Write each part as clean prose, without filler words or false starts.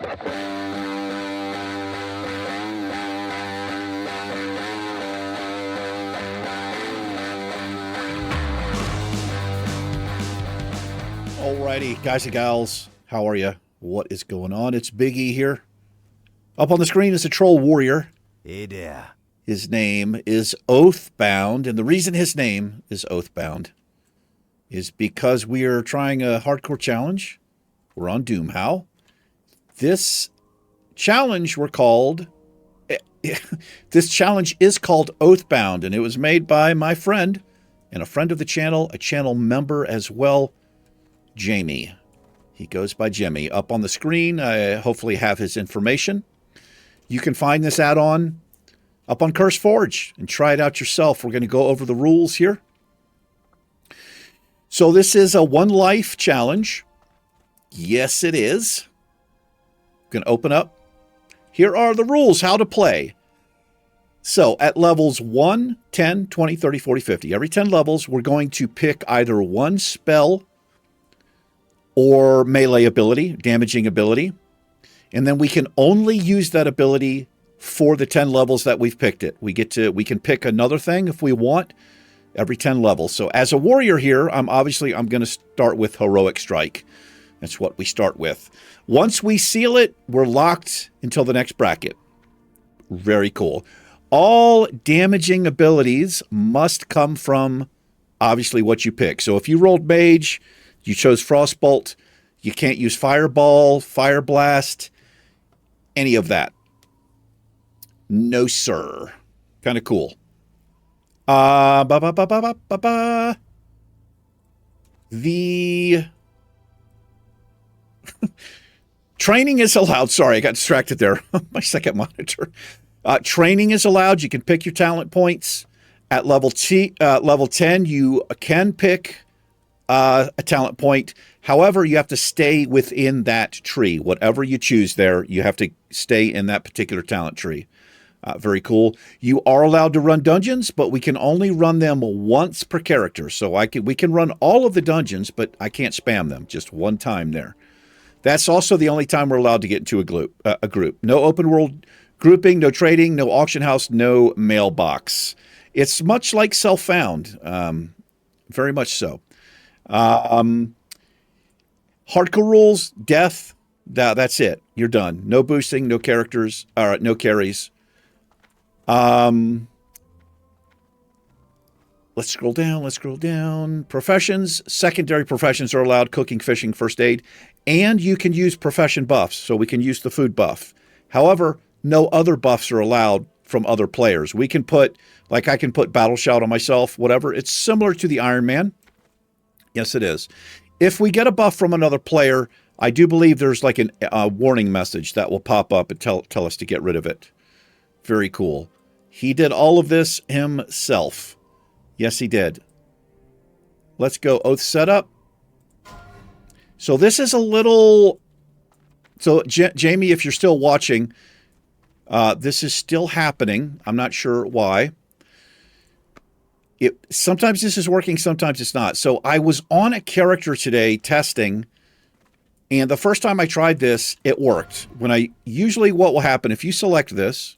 Alrighty, guys and gals, how are you? What is going on? It's Big E here. Up on the screen is a troll warrior. Hey there. His name is Oathbound, and the reason his name is Oathbound is because we are trying a hardcore challenge. We're on Doomhow. This challenge this challenge is called Oathbound, and it was made by my friend and a friend of the channel, a channel member as well, Jamie. He goes by Jimmy. Up on the screen, I hopefully have his information. You can find this add-on up on Curse Forge and try it out yourself. We're going to go over the rules here. So this is a one life challenge. Yes, it is. Going to open up. Here are the rules, how to play. So at levels 1, 10, 20, 30, 40, 50, every 10 levels, we're going to pick either one spell or melee ability, damaging ability. And then we can only use that ability for the 10 levels that we've picked it. We can pick another thing if we want every 10 levels. So as a warrior here, I'm going to start with Heroic Strike. That's what we start with. Once we seal it, we're locked until the next bracket. Very cool. All damaging abilities must come from obviously what you pick. So if you rolled Mage, you chose Frostbolt, you can't use Fireball, Fire Blast, any of that. No, sir. Kind of cool. The training is allowed. Sorry, I got distracted there. My second monitor. Training is allowed. You can pick your talent points. At level 10, you can pick a talent point. However, you have to stay within that tree. Whatever you choose there, you have to stay in that particular talent tree. Very cool. You are allowed to run dungeons, but we can only run them once per character. So we can run all of the dungeons, but I can't spam them. Just one time there. That's also the only time we're allowed to get into a group. No open world grouping, no trading, no auction house, no mailbox. It's much like Self-Found. Very much so. Hardcore rules, death, that's it. You're done. No boosting, no characters, no carries. Let's scroll down. Professions, secondary professions are allowed: cooking, fishing, first aid, and you can use profession buffs, so we can use the food buff. However, no other buffs are allowed from other players. We can put, like I can put Battle Shout on myself, whatever. It's similar to the Iron Man. Yes, it is. If we get a buff from another player, I do believe there's like a warning message that will pop up and tell us to get rid of it. Very cool. He did all of this himself. Yes, he did. Let's go Oath Setup. So this is a little... So, Jamie, if you're still watching, this is still happening. I'm not sure why. Sometimes this is working, sometimes it's not. So I was on a character today testing, and the first time I tried this, it worked. Usually what will happen, if you select this,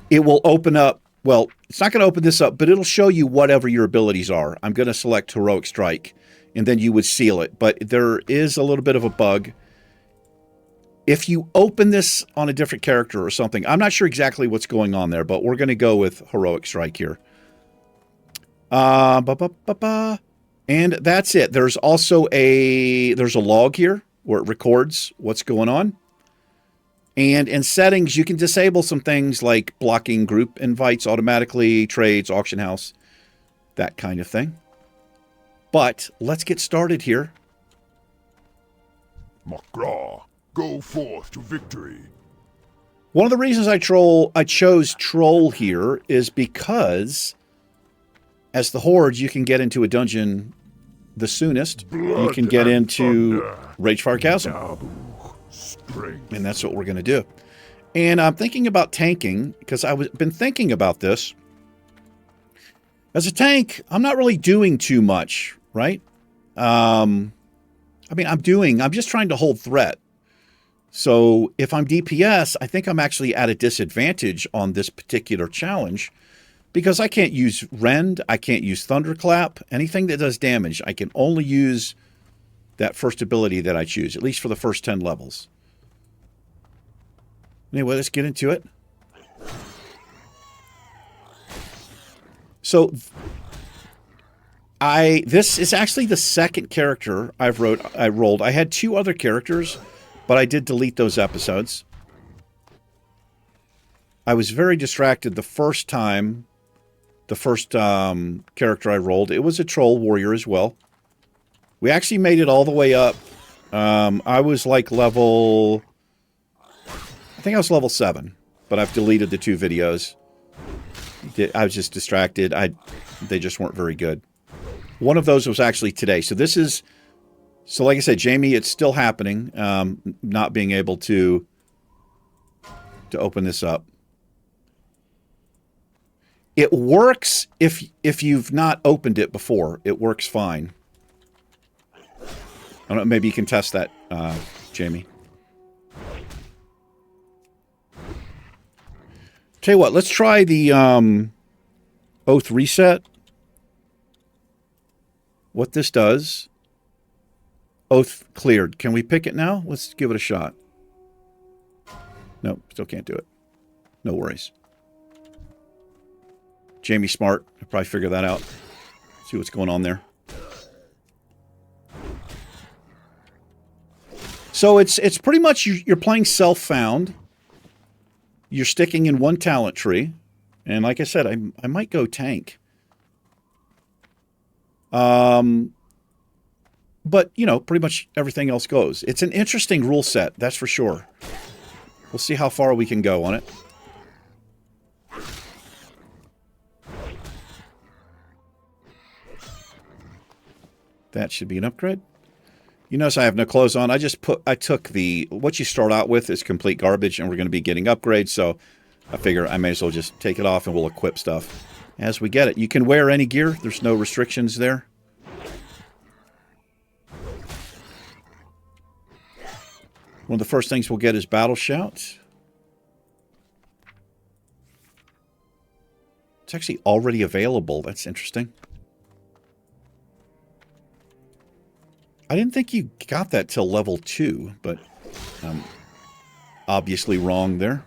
it will open up, well, it's not going to open this up, but it'll show you whatever your abilities are. I'm going to select Heroic Strike, and then you would seal it. But there is a little bit of a bug. If you open this on a different character or something, I'm not sure exactly what's going on there, but we're going to go with Heroic Strike here. And that's it. There's also there's a log here where it records what's going on. And in settings, you can disable some things like blocking group invites automatically, trades, auction house, that kind of thing. But let's get started here. Magraw. Go forth to victory. One of the reasons I chose troll here is because as the Horde, you can get into a dungeon the soonest. You can get into Ragefire Castle. And that's what we're going to do. And I'm thinking about tanking because I've been thinking about this. As a tank, I'm not really doing too much, right? I mean, I'm just trying to hold threat. So if I'm DPS, I think I'm actually at a disadvantage on this particular challenge because I can't use Rend, I can't use Thunderclap, anything that does damage. I can only use that first ability that I choose, at least for the first 10 levels. Anyway, let's get into it. So this is actually the second character I rolled. I had 2 other characters, but I did delete those episodes. I was very distracted the first time, the first character I rolled. It was a troll warrior as well. We actually made it all the way up. I was like level... I think I was level 7, but I've deleted the 2 videos. I was just distracted. They just weren't very good. One of those was actually today. So this is... So like I said, Jamie, it's still happening. Not being able to open this up. It works if you've not opened it before. It works fine. I don't know, maybe you can test that, Jamie. Tell you what, let's try the Oath Reset. What this does. Oath cleared. Can we pick it now? Let's give it a shot. No, still can't do it. No worries. Jamie smart. I'll probably figure that out. See what's going on there. So it's pretty much you're playing self-found. You're sticking in one talent tree. And like I said, I might go tank. But, you know, pretty much everything else goes. It's an interesting rule set, that's for sure. We'll see how far we can go on it. That should be an upgrade. You notice I have no clothes on. I took what you start out with is complete garbage, and we're going to be getting upgrades, so I figure I may as well just take it off and we'll equip stuff as we get it. You can wear any gear. There's no restrictions there. One of the first things we'll get is Battle Shout. It's actually already available. That's interesting. I didn't think you got that till level 2, but I'm obviously wrong there.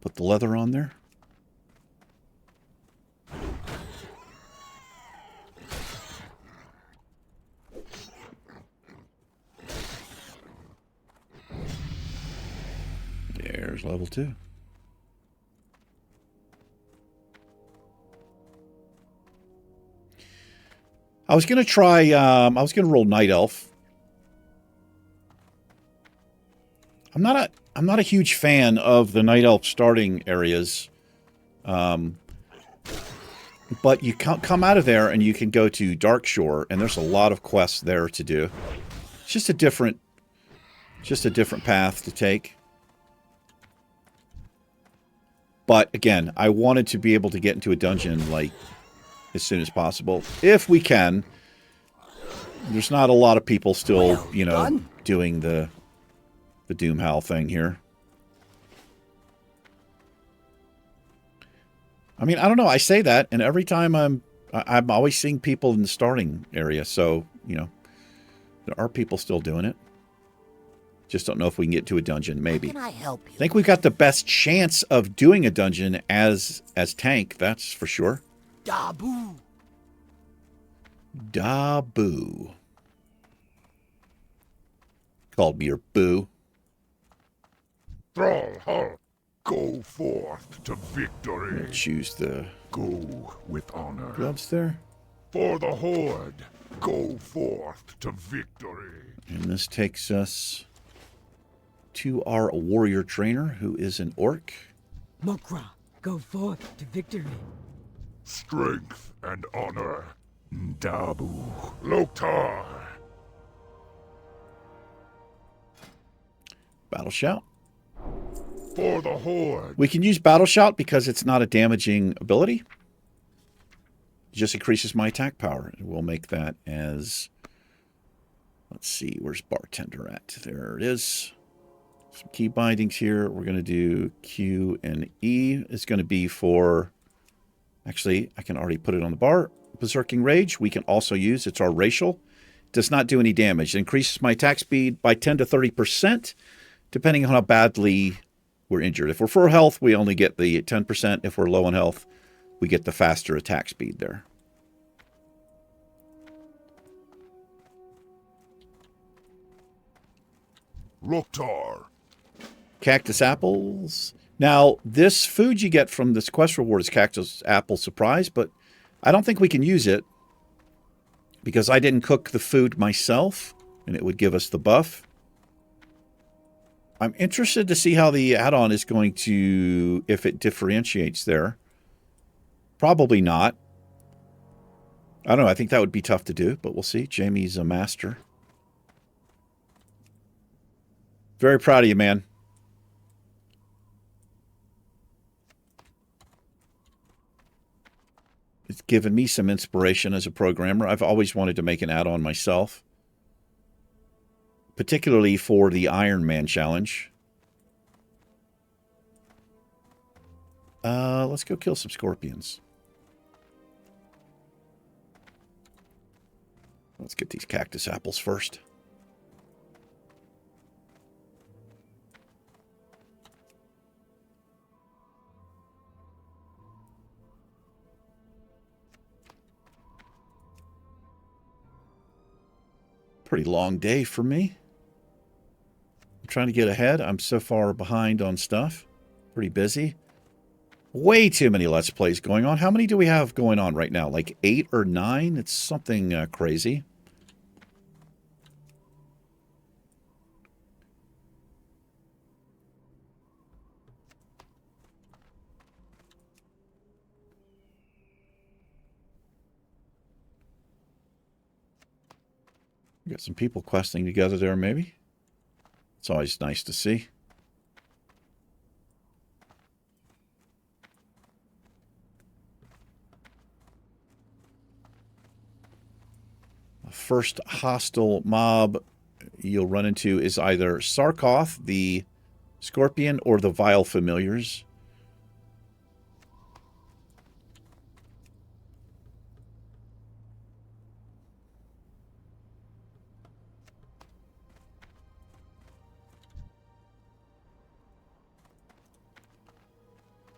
Put the leather on there. There's level 2. I was going to try, I was going to roll Night Elf. I'm not a huge fan of the Night Elf starting areas. But you come out of there and you can go to Darkshore, and there's a lot of quests there to do. It's just a different path to take. But again, I wanted to be able to get into a dungeon like as soon as possible, if we can. There's not a lot of people still, you know, doing the Doomhowl thing here. I mean, I don't know. I say that, and every time I'm always seeing people in the starting area. So, you know, there are people still doing it. Just don't know if we can get to a dungeon. Maybe. Can I help you? I think we've got the best chance of doing a dungeon as tank. That's for sure. Dabu. Dabu. Called me your boo. Thrall, go forth to victory. We'll choose the Go with honor. gloves there. For the Horde, go forth to victory. And this takes us to our warrior trainer, who is an orc. Mokra, go forth to victory. Strength and honor. Dabu. Loktar. Battle Shout. For the Horde. We can use Battle Shout because it's not a damaging ability. It just increases my attack power. We'll make that as... Let's see, where's Bartender at? There it is. Some key bindings here. We're going to do Q and E. It's going to be for... Actually, I can already put it on the bar. Berserking Rage, we can also use. It's our racial. Does not do any damage. It increases my attack speed by 10 to 30%, depending on how badly we're injured. If we're full health, we only get the 10%. If we're low on health, we get the faster attack speed there. Loktar. Cactus apples. Now, this food you get from this quest reward is Cactus Apple Surprise, but I don't think we can use it because I didn't cook the food myself, and it would give us the buff. I'm interested to see how the add-on is going to, if it differentiates there. Probably not. I don't know. I think that would be tough to do, but we'll see. Jamie's a master. Very proud of you, man. It's given me some inspiration as a programmer. I've always wanted to make an add-on myself, particularly for the Iron Man challenge. Let's go kill some scorpions. Let's get these cactus apples first. Pretty long day for me. I'm trying to get ahead. I'm so far behind on stuff. Pretty busy. Way too many Let's Plays going on. How many do we have going on right now? Like 8 or 9? It's something crazy. We got some people questing together there, maybe. It's always nice to see. The first hostile mob you'll run into is either Sarkoth, the scorpion, or the vile familiars.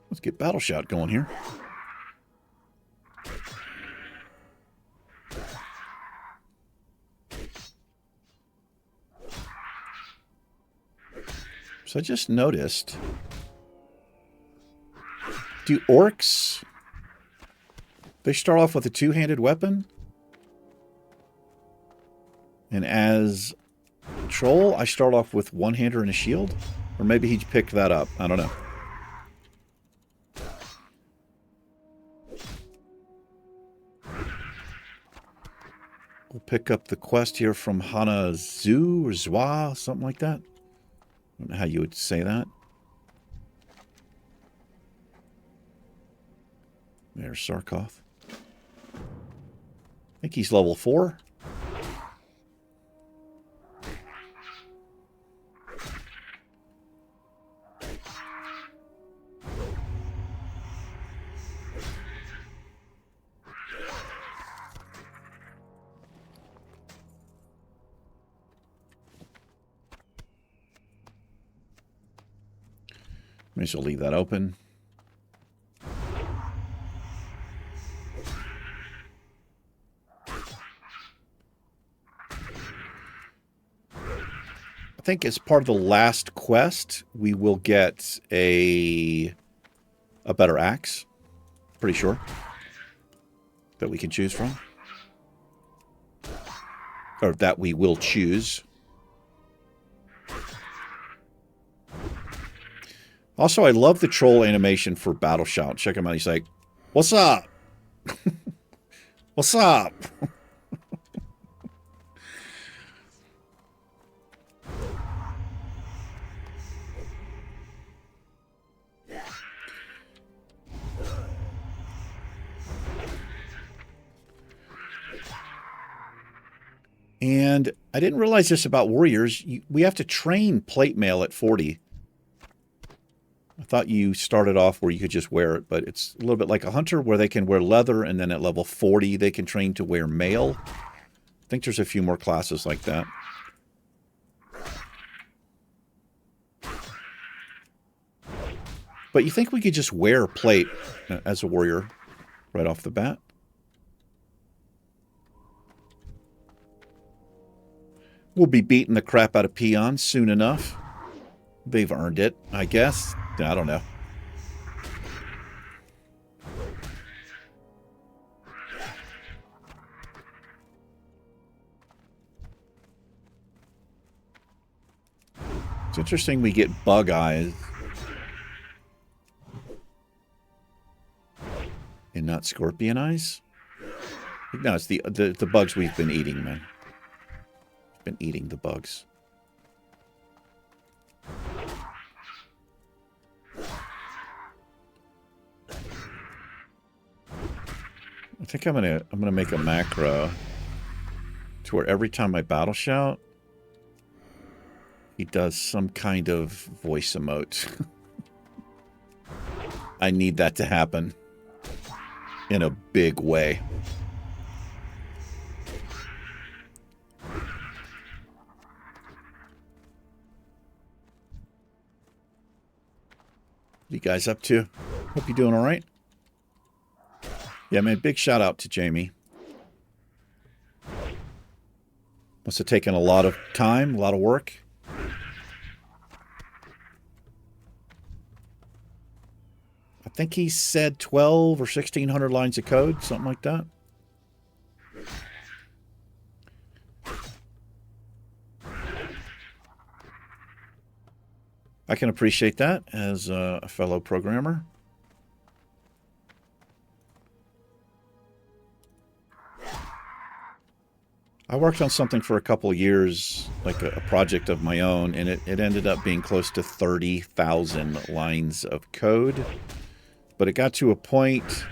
Let's get Battle Shout going here. So I just noticed, do orcs, they start off with a two-handed weapon? And as a troll, I start off with one-hander and a shield? Or maybe he picked that up. I don't know. We'll pick up the quest here from Hanazu or Zwa, something like that. I don't know how you would say that. There's Sarkoth. I think he's level 4. May as well leave that open. I think as part of the last quest, we will get a better axe. Pretty sure. That we can choose from. Or that we will choose. Also, I love the troll animation for Battle Shout. Check him out. He's like, "What's up? What's up?" And I didn't realize this about warriors. We have to train plate mail at 40. I thought you started off where you could just wear it, but it's a little bit like a hunter where they can wear leather, and then at level 40 they can train to wear mail. I think there's a few more classes like that. But you think we could just wear plate as a warrior right off the bat? We'll be beating the crap out of peons soon enough. They've earned it, I guess. I don't know. It's interesting we get bug eyes and not scorpion eyes. No, it's the bugs we've been eating, man. We've been eating the bugs. I think I'm gonna make a macro to where every time I battle shout, he does some kind of voice emote. I need that to happen in a big way. What you guys up to? Hope you're doing all right. Yeah, man, big shout out to Jamie. Must have taken a lot of time, a lot of work. I think he said 12 or 1,600 lines of code, something like that. I can appreciate that as a fellow programmer. I worked on something for a couple of years, like a project of my own, and it ended up being close to 30,000 lines of code. But it got to a point,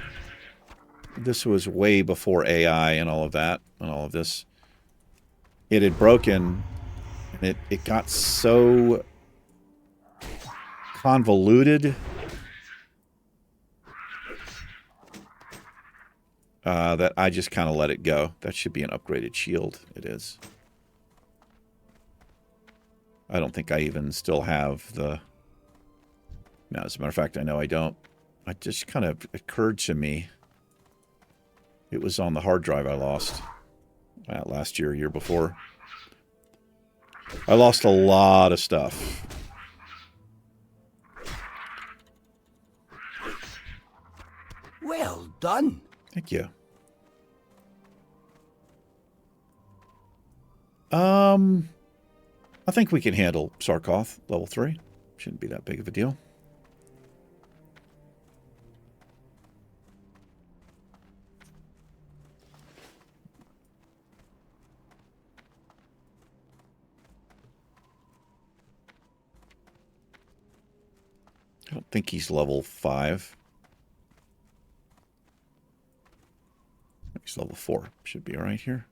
this was way before AI and all of that, and all of this. It had broken, and it got so convoluted that I just kind of let it go. That should be an upgraded shield. It is. I don't think I even still have the... No, as a matter of fact, I know I don't. It just kind of occurred to me. It was on the hard drive I lost last year, year before. I lost a lot of stuff. Well done. Thank you. I think we can handle Sarkoth level 3. Shouldn't be that big of a deal. I don't think he's level 5. He's level 4. Should be all right here.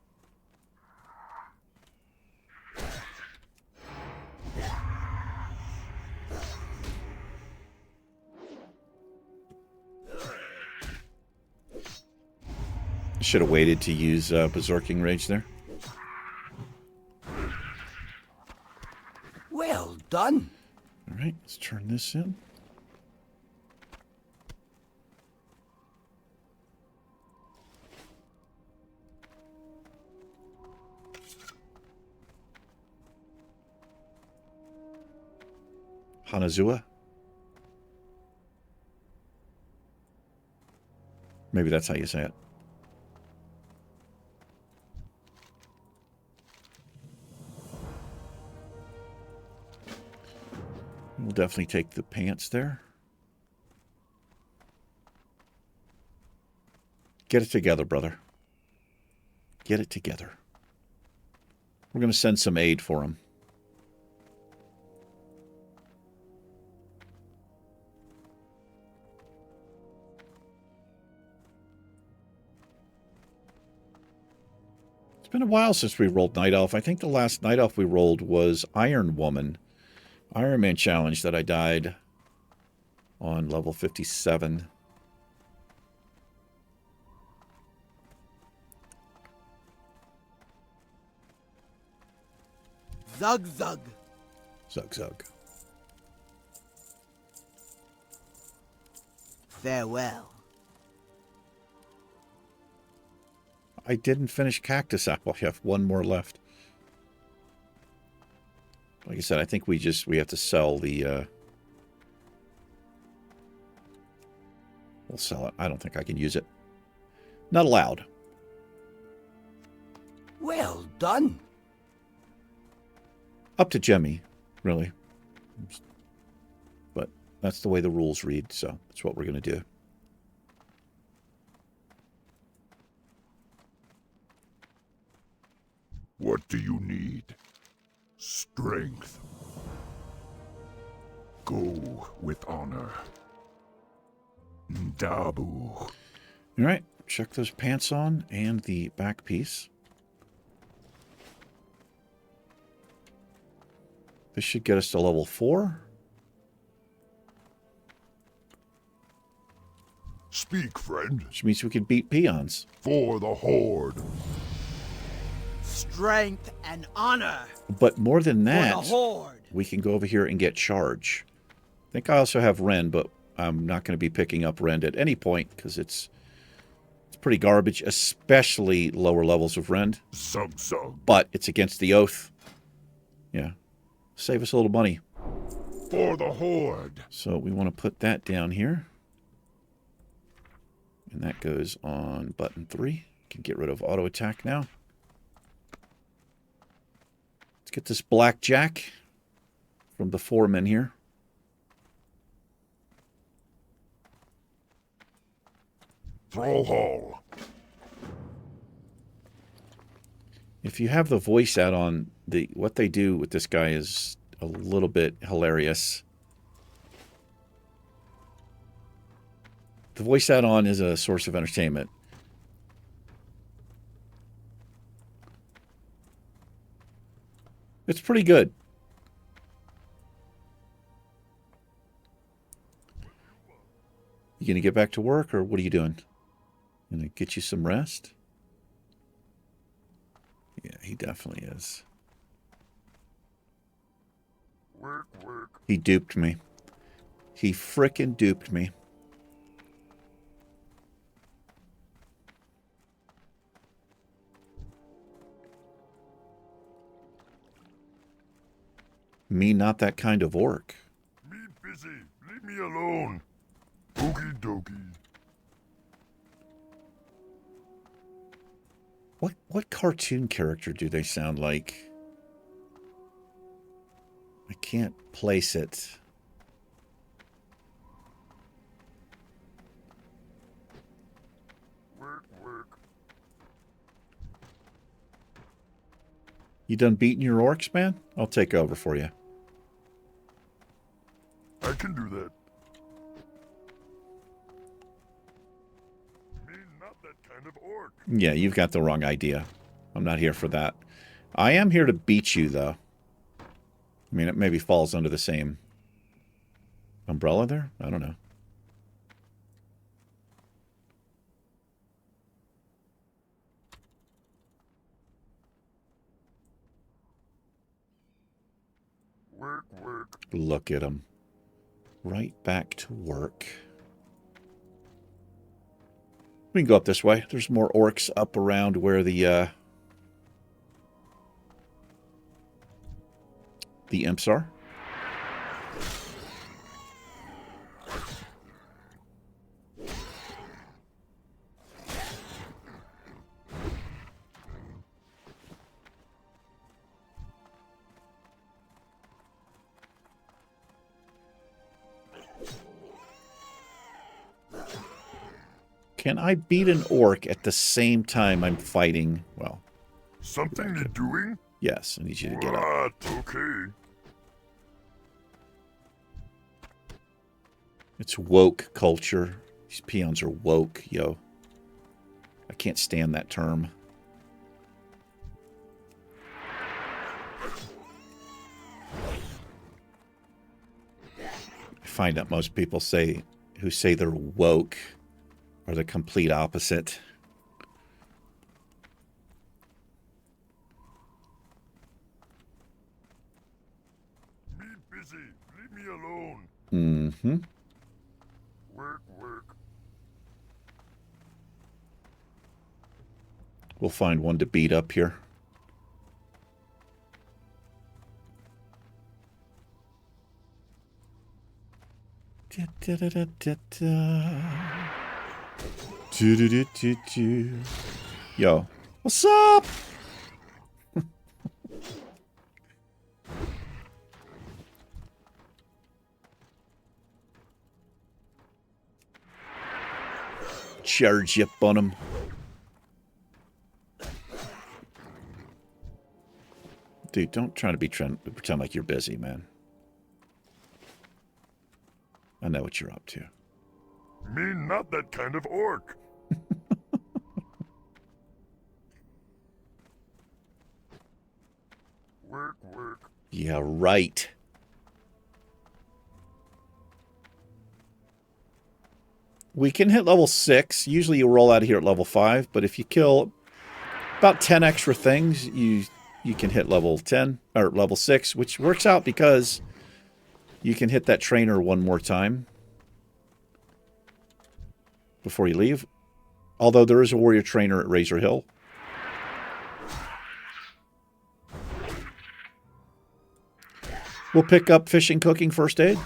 Should have waited to use Berserking Rage there. Well done. All right, let's turn this in. Hanazua. Maybe that's how you say it. We'll definitely take the pants there. Get it together, brother. Get it together. We're going to send some aid for him. been a while since we rolled Night Elf. I think the last Night Elf we rolled was Iron Woman. Iron Man challenge that I died on level 57. Zug zug. Zug zug. Farewell. I didn't finish Cactus Apple. I have one more left. Like I said, I think we have to sell the... we'll sell it. I don't think I can use it. Not allowed. Well done. Up to Jemmy, really. But that's the way the rules read, so that's what we're going to do. What do you need? Strength. Go with honor. Dabu. All right, check those pants on and the back piece. This should get us to level 4. Speak, friend. Which means we can beat peons. For the Horde. Strength and honor. But more than For that, the Horde. we can go over here and get charge. I think I also have Rend, but I'm not going to be picking up Rend at any point because it's pretty garbage, especially lower levels of Rend. Zug zug. But it's against the oath. Yeah. Save us a little money. For the Horde. So we want to put that down here. And that goes on button 3. Can get rid of auto attack now. Let's get this blackjack from the foreman here. Thrall Hall. If you have the voice add-on, what they do with this guy is a little bit hilarious. The voice add-on is a source of entertainment. It's pretty good. You gonna get back to work, or what are you doing? Gonna get you some rest? Yeah, he definitely is. Work, work. He duped me. He frickin' duped me. Me not that kind of orc. Me busy. Leave me alone. Okie dokie. What cartoon character do they sound like? I can't place it. Work, work. You done beating your orcs, man? I'll take over for you. I can do that. Me not that kind of orc. Yeah, you've got the wrong idea. I'm not here for that. I am here to beat you, though. I mean, it maybe falls under the same umbrella there? I don't know. Work, work. Look at him. Right back to work. We can go up this way. There's more orcs up around where the imps are. Can I beat an orc at the same time I'm fighting? Well, Something me doing? yes, I need you to get up. What? Okay. It's woke culture. These peons are woke, yo. I can't stand that term. find that most people who say they're woke are the complete opposite. Me busy. Leave me alone. Mm-hmm. Work, work. We'll find one to beat up here. Da, da, da, da, da, da. Do, do, do, do, do. Yo, what's up? Charge up on him. Dude, don't try to pretend like you're busy, man. I know what you're up to. Me not that kind of orc. Work, work. Yeah, right. We can hit level 6. Usually you roll out of here at level 5, but if you kill about 10 extra things, you can hit level 10 or level 6, which works out because you can hit that trainer one more time before you leave. Although there is a warrior trainer at Razor Hill. We'll pick up fishing, cooking, first aid.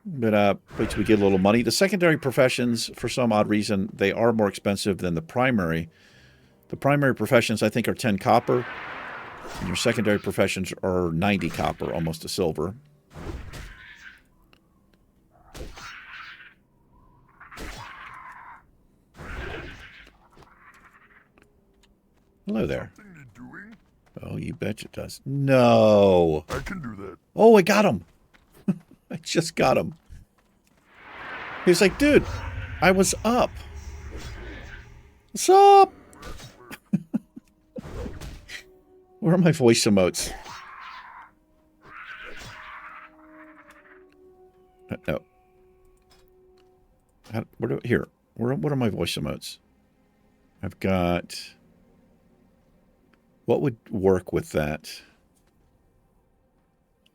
But wait till we get a little money. The secondary professions, for some odd reason, they are more expensive than the primary. The primary professions, I think, are 10 copper. And your secondary professions are 90 copper, almost a silver. Hello there. Oh, you bet it does. No. I can do that. Oh, I got him. I just got him. He was like, dude, I was up. What's up? Where are my voice emotes? No. Here. What are my voice emotes? I've got... What would work with that?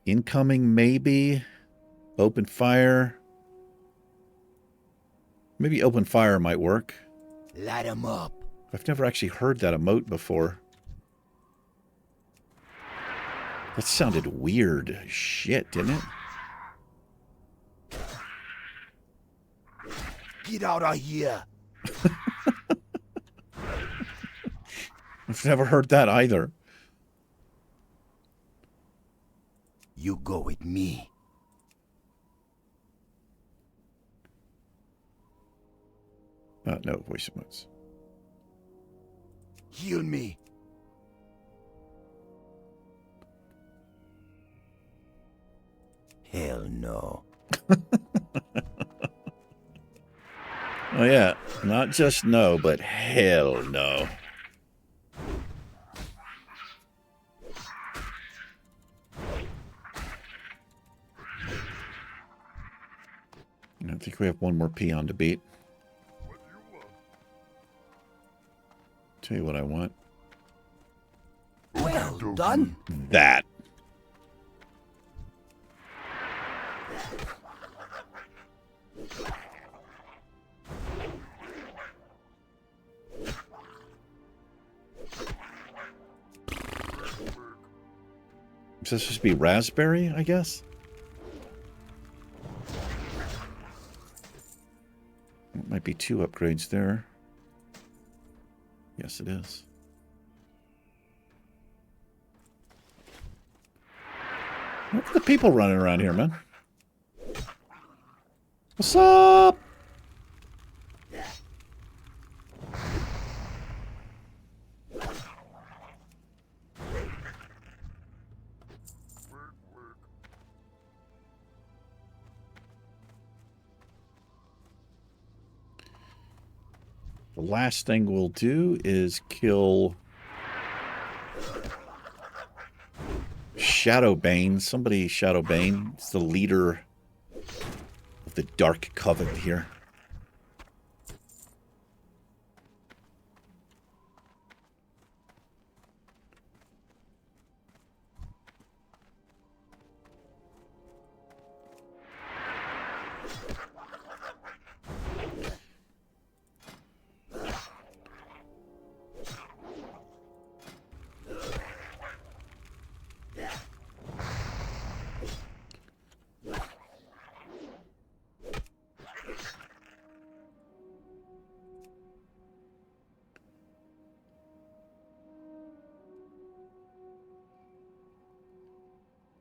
Incoming, maybe. Open fire. Maybe open fire might work. Light 'em up. I've never actually heard that emote before. That sounded weird as shit, didn't it? Get out of here. I've never heard that either. You go with me. No voice emotes. Heal me. Hell no. Oh yeah, not just no, but hell no. I think we have one more peon to beat. What do you want? Tell you what I want. Well done. That. Is this supposed to be raspberry, I guess? It might be 2 upgrades there. Yes, it is. Look at the people running around here, man. What's up? The last thing we'll do is kill Shadowbane. Somebody Shadowbane. It's the leader the Dark Coven here.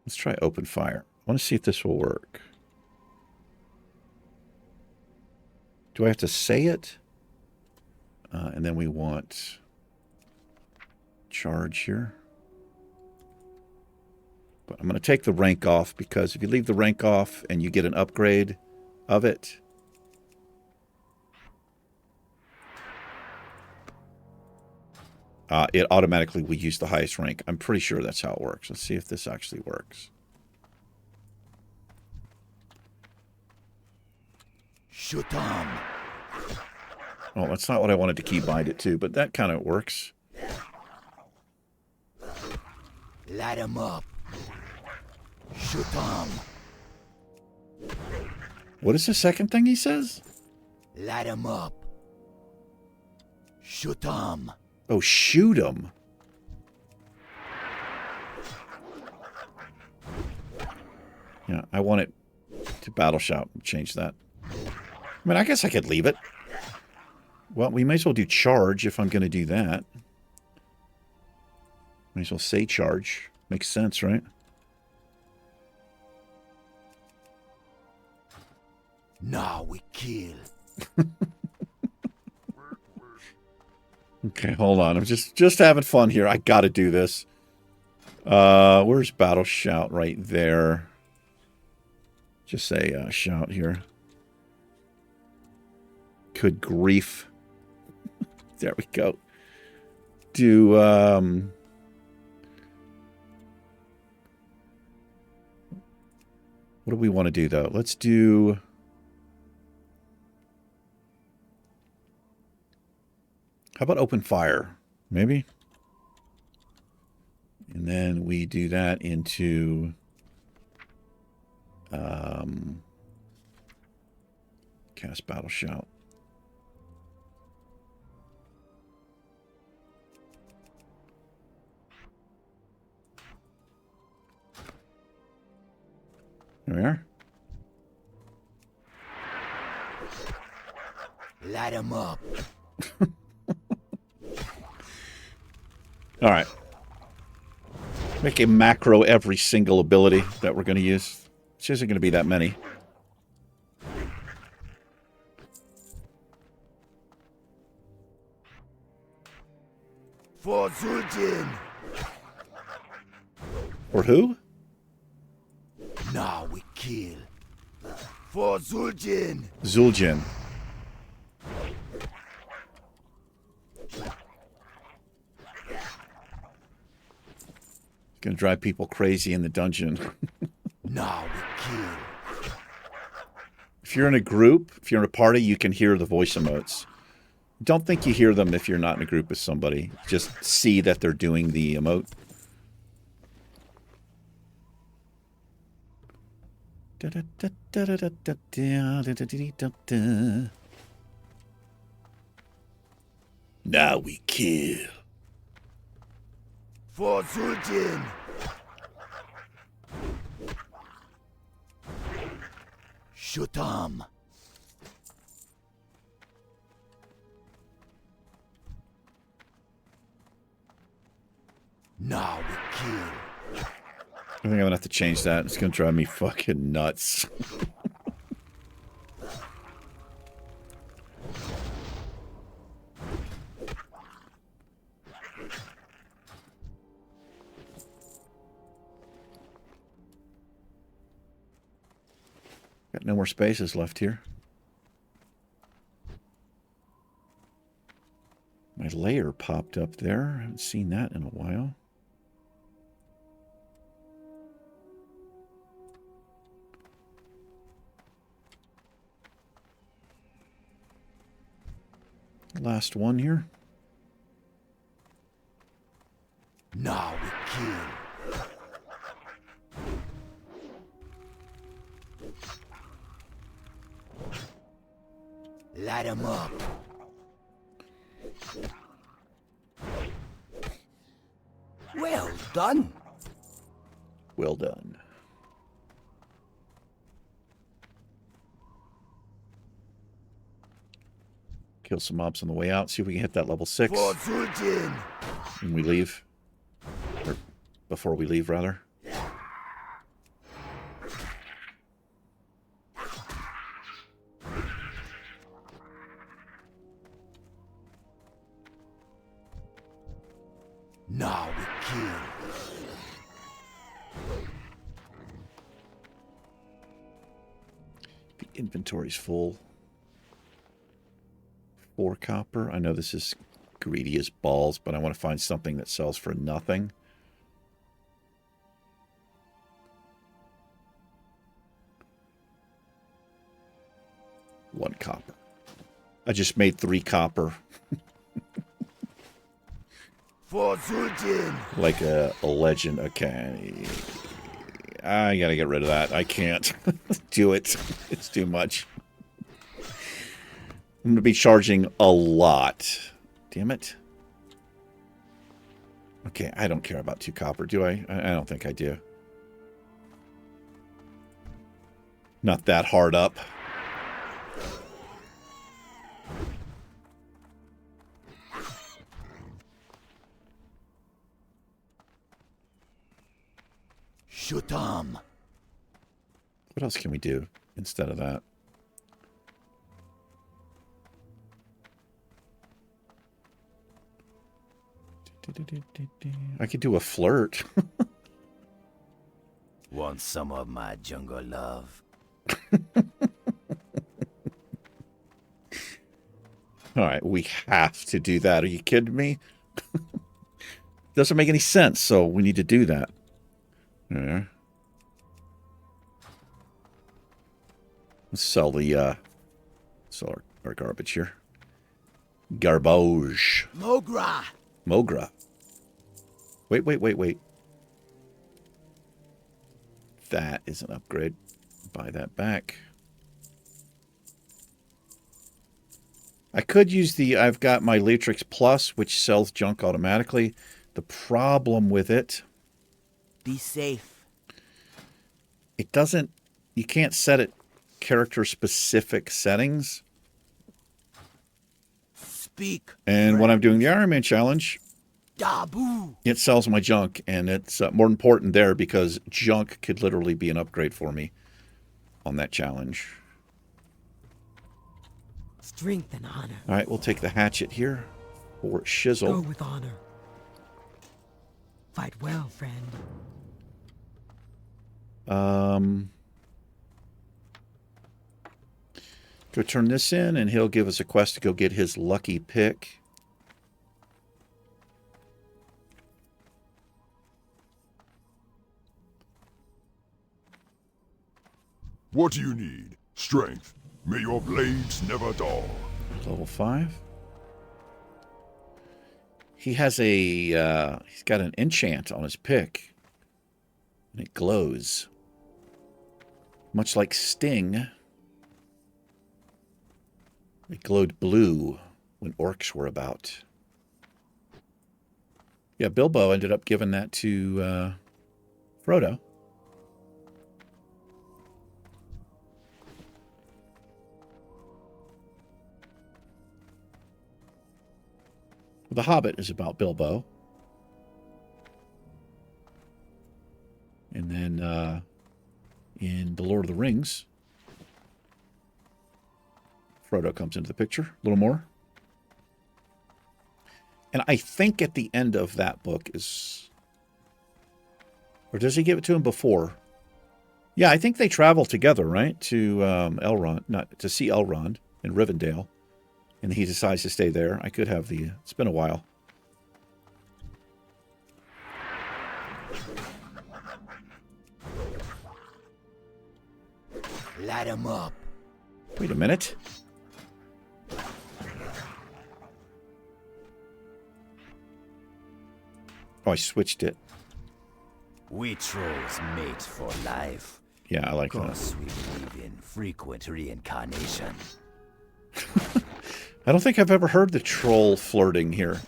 Let's try open fire. I want to see if this will work. Do I have to say it? And then we want charge here. But I'm going to take the rank off because if you leave the rank off and you get an upgrade of it, it automatically will use the highest rank. I'm pretty sure that's how it works. Let's see if this actually works. Shoot 'em. Oh, that's not what I wanted to keybind it to, but that kind of works. Light 'em up. Shoot 'em. What is the second thing he says? Light 'em up. Shoot 'em. Oh, shoot him. Yeah, I want it to battle shout. Change that. I mean, I guess I could leave it. Well, we may as well do charge if I'm going to do that. May as well say charge. Makes sense, right? Now we kill. Okay, hold on. I'm just having fun here. I got to do this. Where's battle shout? Right there. Just say shout here. Good grief. There we go. Do what do we want to do though? Let's do how about open fire? Maybe. And then we do that into cast battle shout. There we are. Light 'em up. All right. Make a macro every single ability that we're going to use. Which isn't going to be that many. For Zuljin. For who? Now we kill. For Zuljin. Zuljin. Gonna drive people crazy in the dungeon. Now we kill. If you're in a group, if you're in a party, you can hear the voice emotes. Don't think you hear them if you're not in a group with somebody. Just see that they're doing the emote. Now we kill. For Zuljin. Shoot 'em. Now we kill. I think I'm gonna have to change that. It's gonna drive me fucking nuts. Got no more spaces left here. My layer popped up there. I haven't seen that in a while. Last one here. Now we kill. Light 'em up. Well done. Well done. Kill some mobs on the way out. See if we can hit that level 6. For Sultan. When we leave. Or before we leave, rather. Now we kill. The inventory's full. 4 copper. I know this is greedy as balls, but I want to find something that sells for nothing. One copper. I just made 3 copper. For Sultan. Like a legend. Okay. I gotta get rid of that. I can't do it. It's too much. I'm gonna be charging a lot. Damn it. Okay, I don't care about 2 copper, do I? I don't think I do. Not that hard up. Shoot 'em. What else can we do instead of that? I could do a flirt. Want some of my jungle love? All right, we have to do that. Are you kidding me? Doesn't make any sense, so we need to do that. Yeah. Let's sell the sell our garbage here. Garbage. Mogra. Mogra. Wait. That is an upgrade. Buy that back. I could use the... I've got my Latrix Plus, which sells junk automatically. The problem with it... Be safe. It doesn't... You can't set it character-specific settings. Speak. And when I'm doing the Iron Man challenge... Dabu. It sells my junk, and it's more important there because junk could literally be an upgrade for me on that challenge. Strength and honor. All right, we'll take the hatchet here for Shizzle. Go with honor. Fight well, friend. Go turn this in, and he'll give us a quest to go get his lucky pick. What do you need? Strength. May your blades never dull. Level 5. He has a, he's got an enchant on his pick. And it glows. Much like Sting. It glowed blue when orcs were about. Yeah, Bilbo ended up giving that to Frodo. The Hobbit is about Bilbo. And then in The Lord of the Rings, Frodo comes into the picture a little more. And I think at the end of that book is... Or does he give it to him before? Yeah, I think they travel together, right? To Elrond, not to see Elrond in Rivendell. And he decides to stay there. I could have the... It's been a while. Light 'em up. Wait a minute. Oh, I switched it. We trolls mate for life. Yeah, I like that. Cause we believe in frequent reincarnation. I don't think I've ever heard the troll flirting here.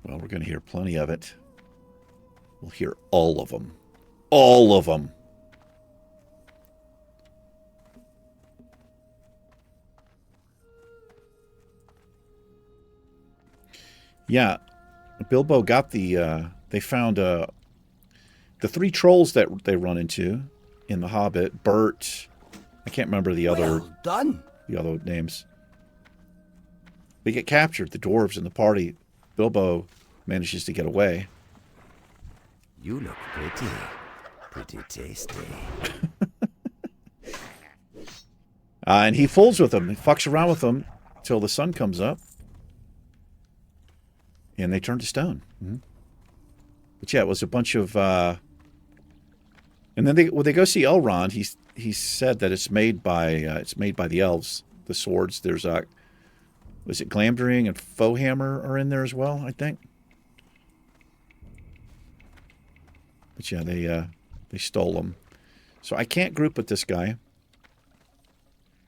Well, we're going to hear plenty of it. We'll hear all of them. All of them. Yeah, Bilbo got the, they found the three trolls that they run into in The Hobbit. Bert, I can't remember the other, Well done. the other names. They get captured, the dwarves in the party. Bilbo manages to get away. You look pretty. Pretty tasty. And he fools with them. He fucks around with them until the sun comes up. And they turn to stone. Mm-hmm. But yeah, it was a bunch of... and then when they go see Elrond, he said that it's made by the elves, the swords. There's was it Glamdring and Foehammer are in there as well, I think. But yeah, they stole them. So I can't group with this guy.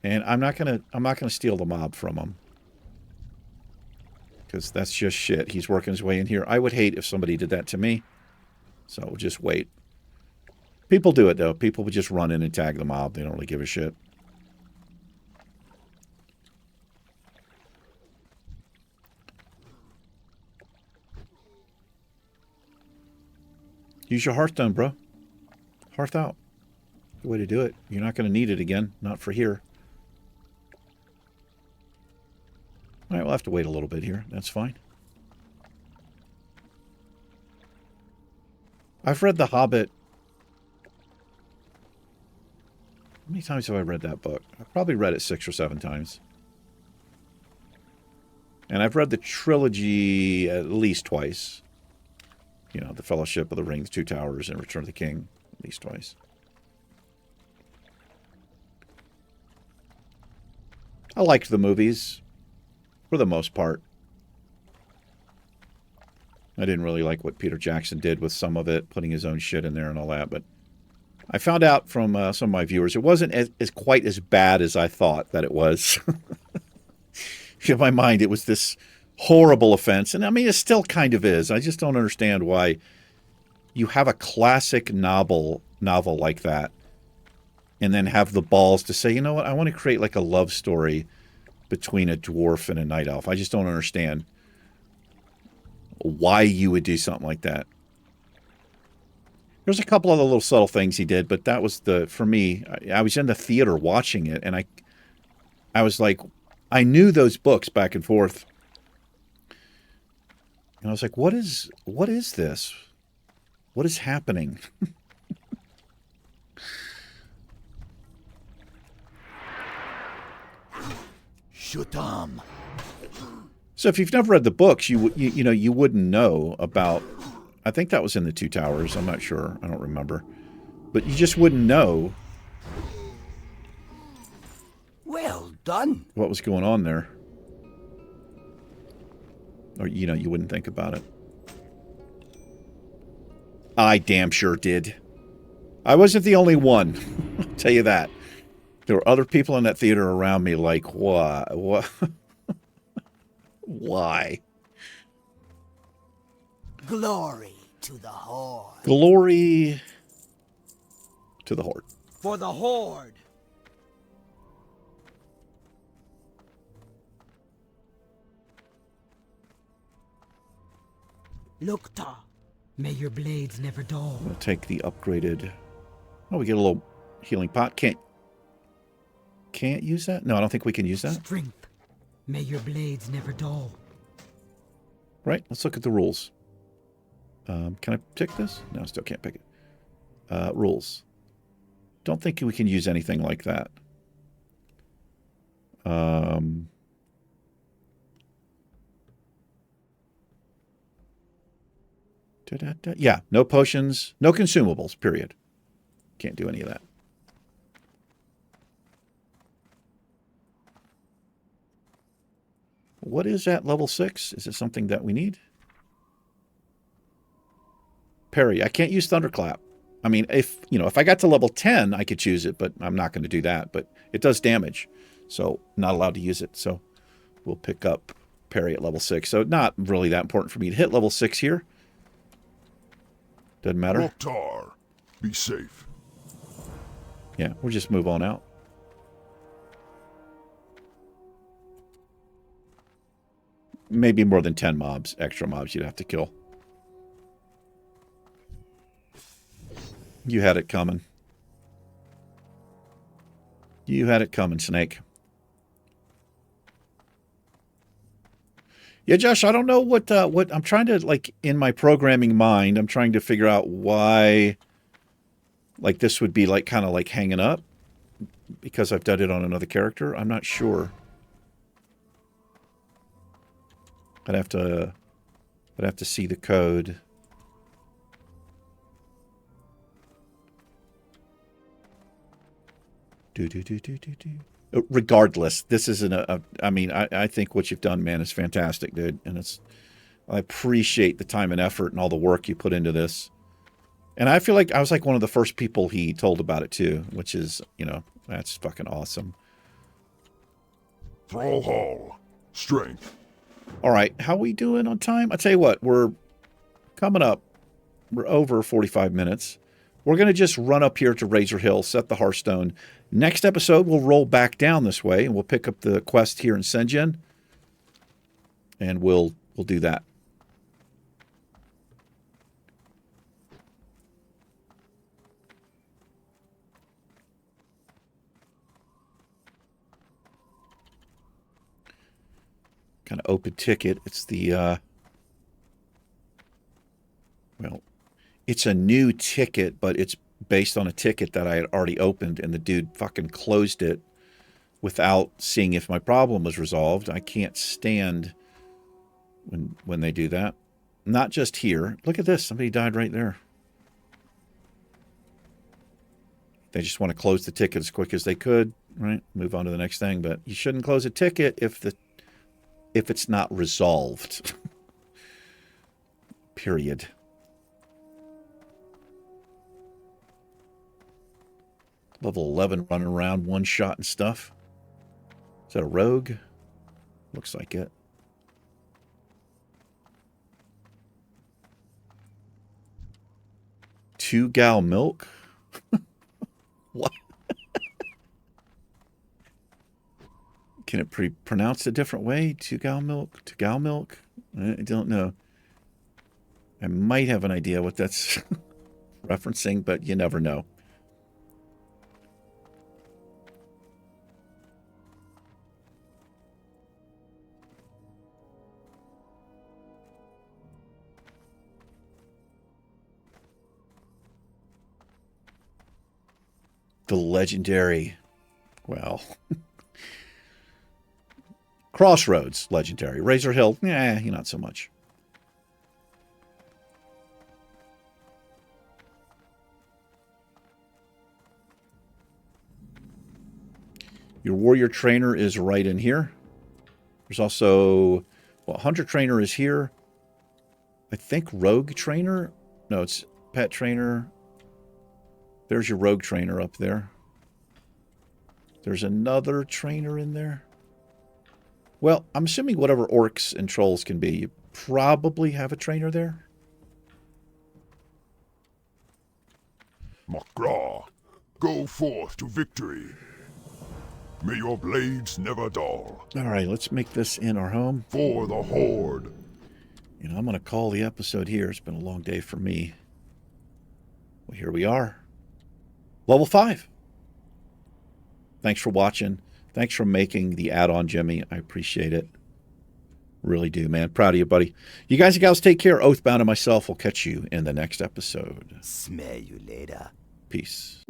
And I'm not gonna steal the mob from him. Because that's just shit. He's working his way in here. I would hate if somebody did that to me. So we'll just wait. People do it, though. People would just run in and tag the mob. They don't really give a shit. Use your Hearthstone, bro. Hearth out. Good way to do it. You're not going to need it again. Not for here. All right, we'll have to wait a little bit here. That's fine. I've read The Hobbit. How many times have I read that book? I've probably read it 6 or 7 times. And I've read the trilogy at least twice. You know, The Fellowship of the Ring, The Two Towers, and Return of the King at least twice. I liked the movies. For the most part. I didn't really like what Peter Jackson did with some of it, putting his own shit in there and all that, but I found out from some of my viewers it wasn't as quite as bad as I thought that it was. In my mind, it was this horrible offense, and I mean, it still kind of is. I just don't understand why you have a classic novel like that and then have the balls to say, you know what, I want to create like a love story between a dwarf and a night elf. I just don't understand why you would do something like that. There's a couple other little subtle things he did, but that was for me, I was in the theater watching it, and I was like, I knew those books back and forth. And I was like, what is this? What is happening? Shoot 'em. So if you've never read the books, you wouldn't know about. I think that was in the Two Towers. I'm not sure. I don't remember, but you just wouldn't know. Well done. What was going on there? Or you wouldn't think about it. I damn sure did. I wasn't the only one. I'll tell you that. There were other people in that theater around me like, what? Why? Glory to the Horde. Glory to the Horde. For the Horde. Lukta, may your blades never dull. We'll take the upgraded. Oh, we get a little healing pot. Can't use that? No, I don't think we can use that. Strength, may your blades never dull. Right, let's look at the rules. Can I pick this? No, I still can't pick it. Rules. Don't think we can use anything like that. Yeah, no potions, no consumables, period. Can't do any of that. What is that level 6? Is it something that we need? Parry. I can't use Thunderclap. I mean, if I got to level 10, I could choose it, but I'm not going to do that. But it does damage, so not allowed to use it. So we'll pick up Parry at level 6. So not really that important for me to hit level 6 here. Doesn't matter. Mokhtar, be safe. Yeah, we'll just move on out. Maybe more than 10 mobs, extra mobs you'd have to kill. You had it coming. You had it coming, Snake. Yeah, Josh, I don't know what I'm trying to, like, in my programming mind, I'm trying to figure out why, like, this would be, like, kind of like hanging up because I've done it on another character. I'm not sure. I'd have to see the code. Regardless, this isn't I mean, I think what you've done, man, is fantastic, dude. And I appreciate the time and effort and all the work you put into this. And I feel like I was like one of the first people he told about it too, which is, that's fucking awesome. Thrall Hall. Strength. All right, how we doing on time? I tell you what, we're coming up. We're over 45 minutes. We're going to just run up here to Razor Hill, set the Hearthstone. Next episode, we'll roll back down this way, and we'll pick up the quest here in Sen'jin, and we'll do that. Kind of open ticket. It's the, well, it's a new ticket, but it's based on a ticket that I had already opened, and the dude fucking closed it without seeing if my problem was resolved. I can't stand when they do that. Not just here. Look at this. Somebody died right there. They just want to close the ticket as quick as they could, right? Move on to the next thing. But you shouldn't close a ticket if it's not resolved. Period. Level 11 running around, one shot and stuff. Is that a rogue? Looks like it. Two gal milk? What? Can it be pronounced a different way? Two gal milk? Two gal milk? I don't know. I might have an idea what that's referencing, but you never know. The legendary, well, Crossroads legendary. Razor Hill, not so much. Your warrior trainer is right in here. There's also, well, hunter trainer is here. I think rogue trainer. No, it's pet trainer. There's your rogue trainer up there. There's another trainer in there. Well, I'm assuming whatever orcs and trolls can be, you probably have a trainer there. Makra, go forth to victory. May your blades never dull. All right, let's make this in our home. For the Horde. I'm going to call the episode here. It's been a long day for me. Well, here we are. Level 5. Thanks for watching. Thanks for making the add-on, Jimmy. I appreciate it. Really do, man. Proud of you, buddy. You guys and gals take care. Oathbound and myself will catch you in the next episode. Smell you later. Peace.